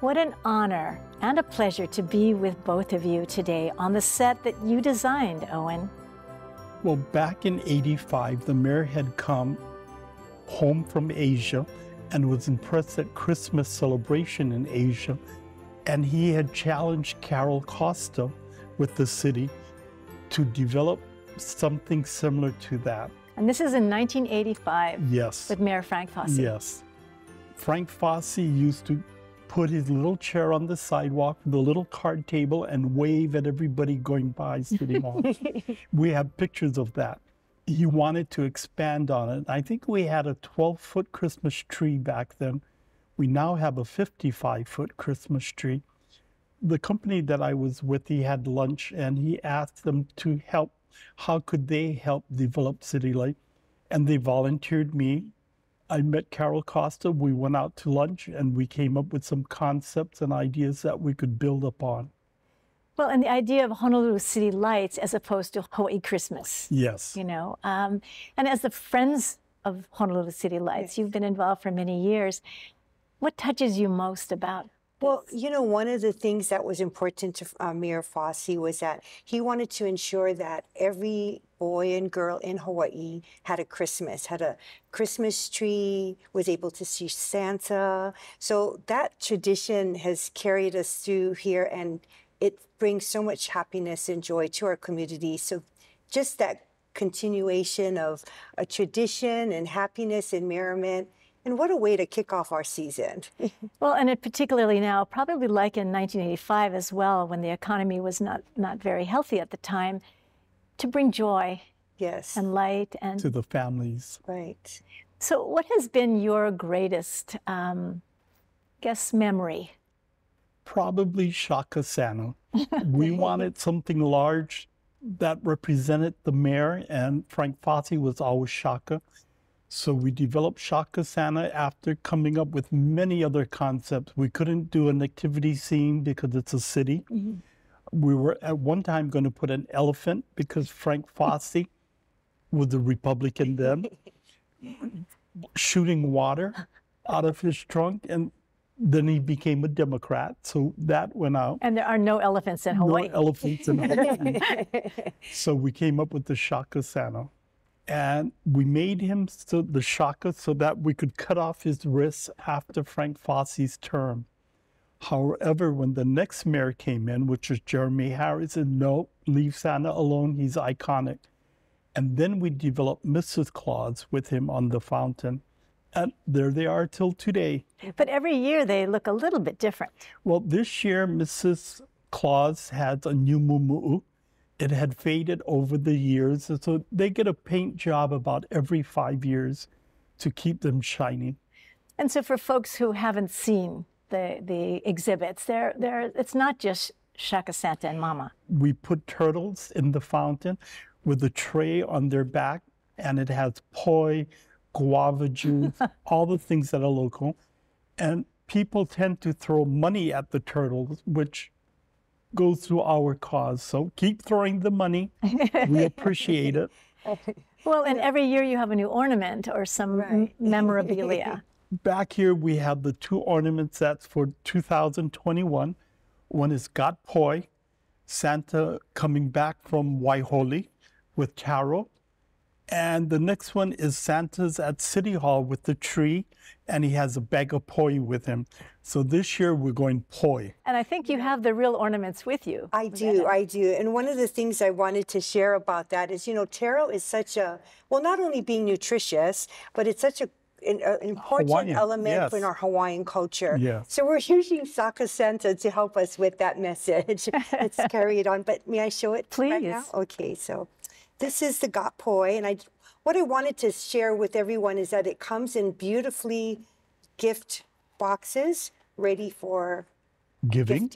What an honor and a pleasure to be with both of you today on the set that you designed, Owen. Well, back in '85, the mayor had come home from Asia and was impressed at Christmas celebration in Asia. And he had challenged Carol Costa with the city to develop something similar to that. And this is in 1985. Yes. With Mayor Frank Fosse. Yes. Frank Fosse used to put his little chair on the sidewalk with a little card table and wave at everybody going by City Hall. We have pictures of that. He wanted to expand on it. I think we had a 12-foot Christmas tree back then. We now have a 55-foot Christmas tree. The company that I was with, he had lunch and he asked them to help. How could they help develop City Light? And they volunteered me. I met Carol Costa. We went out to lunch and we came up with some concepts and ideas that we could build upon. Well, and the idea of Honolulu City Lights as opposed to Hawaii Christmas. Yes. You know, and as the Friends of Honolulu City Lights, you've been involved for many years. What touches you most about this? Well, you know, one of the things that was important to Mayor Fosse was that he wanted to ensure that every boy and girl in Hawaii had a Christmas tree, was able to see Santa. So that tradition has carried us through here, and it brings so much happiness and joy to our community. So just that continuation of a tradition and happiness and merriment. And what a way to kick off our season. Well, and it particularly now, probably like in 1985 as well, when the economy was not very healthy at the time, to bring joy, yes, and light and to the families. Right. So what has been your greatest, memory? Probably Shaka Santa. We wanted something large that represented the mayor, and Frank Fosse was always Shaka. So we developed Shaka Santa after coming up with many other concepts. We couldn't do an nativity scene because it's a city. Mm-hmm. We were at one time going to put an elephant because Frank Fosse was a Republican then, shooting water out of his trunk, and then he became a Democrat, so that went out. And there are no elephants in Hawaii. No elephants in Hawaii. So we came up with the Shaka Santa. And we made him the Shaka so that we could cut off his wrists after Frank Fosse's term. However, when the next mayor came in, which was Jeremy Harris, said, no, leave Santa alone, he's iconic. And then we developed Mrs. Claus with him on the fountain. And there they are till today. But every year they look a little bit different. Well, this year, Mrs. Claus had a new muumu'u. It had faded over the years, so they get a paint job about every 5 years to keep them shiny. And so for folks who haven't seen the exhibits, it's not just Shaka Santa and Mama. We put turtles in the fountain with a tray on their back, and it has poi, guava juice, all the things that are local. And people tend to throw money at the turtles, which goes through our cause. So keep throwing the money. We appreciate it. Well, and every year you have a new ornament or some memorabilia. Back here we have the two ornament sets for 2021. One is Got Poi, Santa coming back from Waiholi with Carol. And the next one is Santa's at City Hall with the tree, and he has a bag of poi with him. So this year we're going poi. And I think you have the real ornaments with you. I do. And one of the things I wanted to share about that is, you know, taro is such a, well, not only being nutritious, but it's such an important Hawaiian element in our Hawaiian culture. Yes. So we're using Shaka Santa to help us with that message. Let's carry it on. But may I show it Please. right now? Okay, so this is the Got Poi, and what I wanted to share with everyone is that it comes in beautifully gift boxes ready for gifting.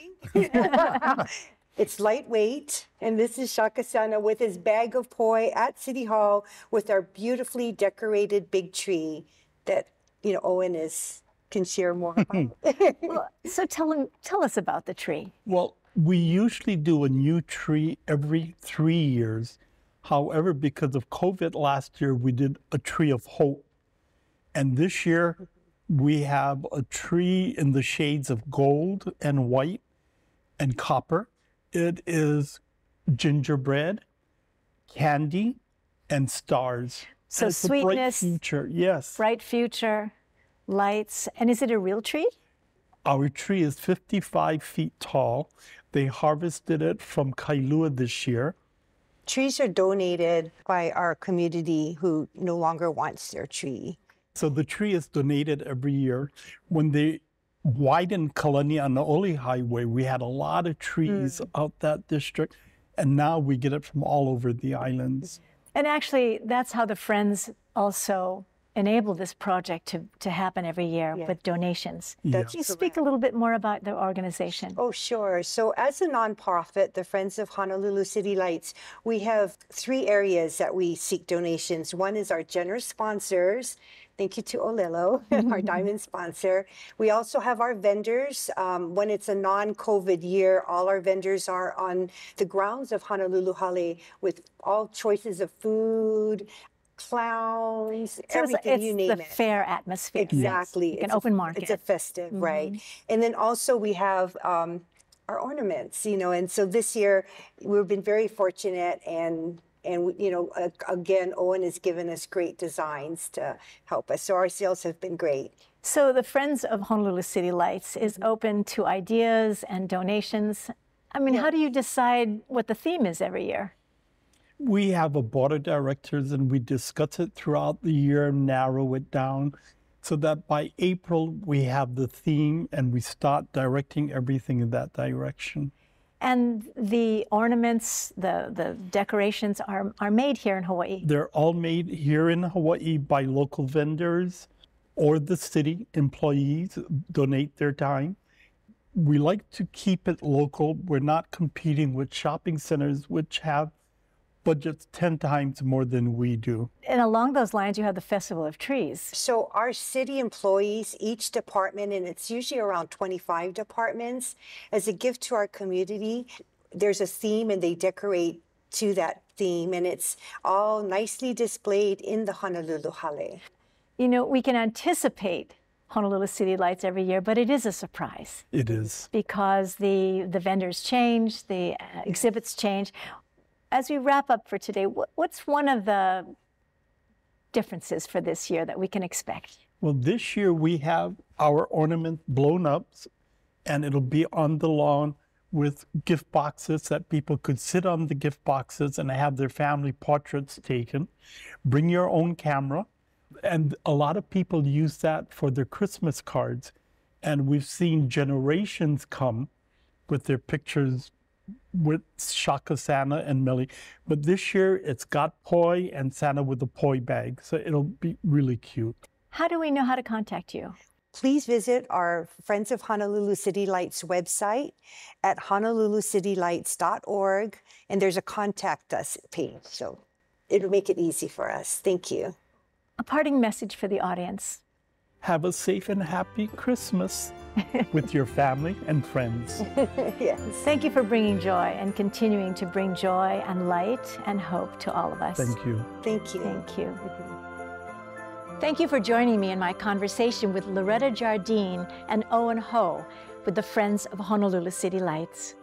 It's lightweight, and this is Shaka Santa with his bag of poi at City Hall with our beautifully decorated big tree that, you know, Owen can share more about. Well, so tell us about the tree. Well, we usually do a new tree every 3 years. However, because of COVID last year, we did a tree of hope. And this year, We have a tree in the shades of gold and white and copper. It is gingerbread, candy, and stars. So and it's sweetness, a bright future, yes. bright future, lights. And is it a real tree? Our tree is 55 feet tall. They harvested it from Kailua this year. Trees are donated by our community who no longer wants their tree. So the tree is donated every year. When they widened Kalani on the Oli Highway, we had a lot of trees out that district, and now we get it from all over the islands. And actually, that's how the Friends also enable this project to happen every year with donations. That's Can you speak a little bit more about the organization? Oh, sure. So as a nonprofit, the Friends of Honolulu City Lights, we have 3 areas that we seek donations. One is our generous sponsors. Thank you to Ōlelo, our diamond sponsor. We also have our vendors. When it's a non-COVID year, all our vendors are on the grounds of Honolulu Hale with all choices of food, clowns, So everything, you name it's the fair atmosphere. Exactly. Like an open market. It's a festive, right? And then also we have our ornaments, you know, and so this year we've been very fortunate and you know, again, Owen has given us great designs to help us. So our sales have been great. So the Friends of Honolulu City Lights is open to ideas and donations. I mean, how do you decide what the theme is every year? We have a board of directors and we discuss it throughout the year and narrow it down so that by April we have the theme and we start directing everything in that direction. And the ornaments, the decorations are made here in Hawaii? They're all made here in Hawaii by local vendors or the city employees donate their time. We like to keep it local. We're not competing with shopping centers, which have budgets 10 times more than we do. And along those lines, you have the Festival of Trees. So our city employees, each department, and it's usually around 25 departments, as a gift to our community, there's a theme and they decorate to that theme, and it's all nicely displayed in the Honolulu Hale. You know, we can anticipate Honolulu City Lights every year, but it is a surprise. It is. Because the vendors change, the exhibits change. As we wrap up for today, what's one of the differences for this year that we can expect? Well, this year we have our ornament blown up, and it'll be on the lawn with gift boxes that people could sit on the gift boxes and have their family portraits taken. Bring your own camera. And a lot of people use that for their Christmas cards. And we've seen generations come with their pictures with Shaka Santa and Millie. But this year it's got poi and Santa with a poi bag. So it'll be really cute. How do we know how to contact you? Please visit our Friends of Honolulu City Lights website at honolulucitylights.org, and there's a contact us page. So it'll make it easy for us. Thank you. A parting message for the audience. Have a safe and happy Christmas with your family and friends. Yes. Thank you for bringing joy and continuing to bring joy and light and hope to all of us. Thank you. Thank you. Thank you. Thank you for joining me in my conversation with Loretta Jardine and Owen Ho with the Friends of Honolulu City Lights.